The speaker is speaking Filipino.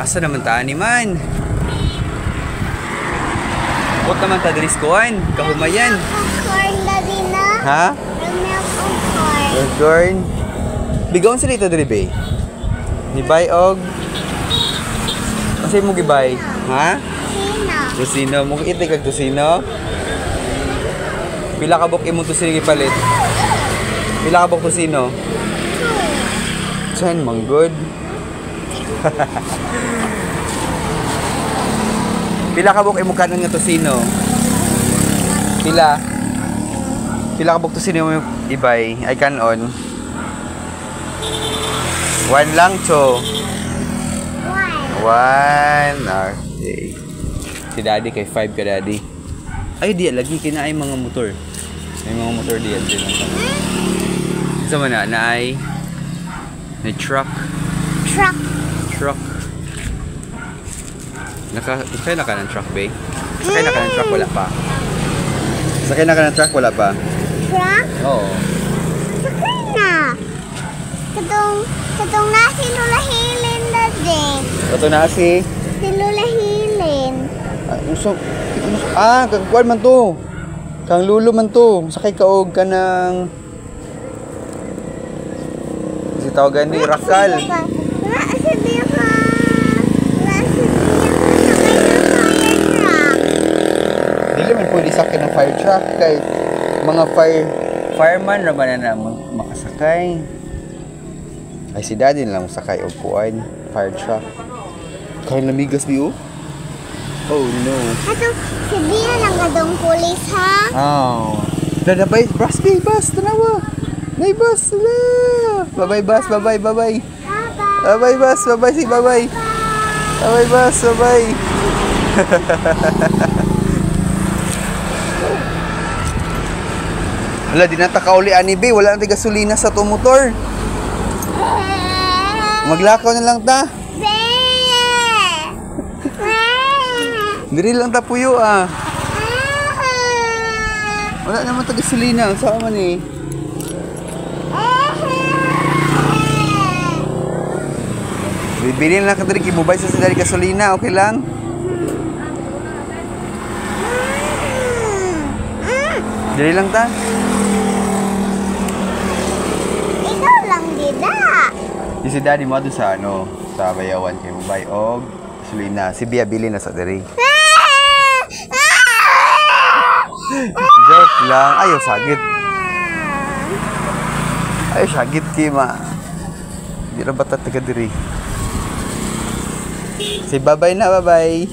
Asa naman ta ni man? Bot naman ta diri skuan, kahumayan. Corn dali na. Ha? Milk corn. Corn. Bigaon sa dito diri bay. Ni bay og Kasi mo gibay? Ha? Sino? Tusino, mo iti kag tusino. Pila ka bok imong tusino gipalit? Pila ka bok tusino? 10 man good. Pila ka bok imong kanon nga tusino? Pila? Pila ka bok tusino mo ibay? Ay kanon. 1 lang cho. 1. Okay. Si daddy kay 5 ka daddy. Ay di lagi kinaay mga motor. May mga motor diyan din. Isa man na ay may truck. Truck. Sakay na ka ng truck, babe? Sakay na ka ng truck, wala pa. Sakay na ka ng truck, wala pa. Truck? Oo. Sakay na. Katong na si Lula Hilin na din. Ito na si Lula Hilin. kang kuwan man to. Kang lulo man to. Sakay ka og ka ng si tawagan ni Rakal. Dili man pwede sakay ng fire truck kay mga fireman ra man na makasakay. Ay si daddy lang sakay og kuan fire truck. Kay lamigas di oh. Oh no. Ato, sabihan lang kadong pulis ha? Oh. Dadabay, bus, tanawa. Nay bus, na. Bye-bye bus, bye-bye. Bye-bye. Bye-bye bus, bye-bye si bye-bye. Bye-bye bus, bye-bye. Wala, di na takauli ani be, wala nang gasolina sa to motor. Maglakaw na lang ta. Diri lang ta puyo ah. Wala naman ta gasolina, saan man eh. Bibili lang ka diri kibubay sa dali gasolina, okay lang? Diri lang ta. Ikaw lang dida. Si daddy mo doon sa ano, sa bayawan kay bubay og gasolina. Si Bia bili na sa diri. Joke lang. Ayaw sagit. Ayaw sagit kima. Di na bata taga diri. Say bye-bye na, bye-bye.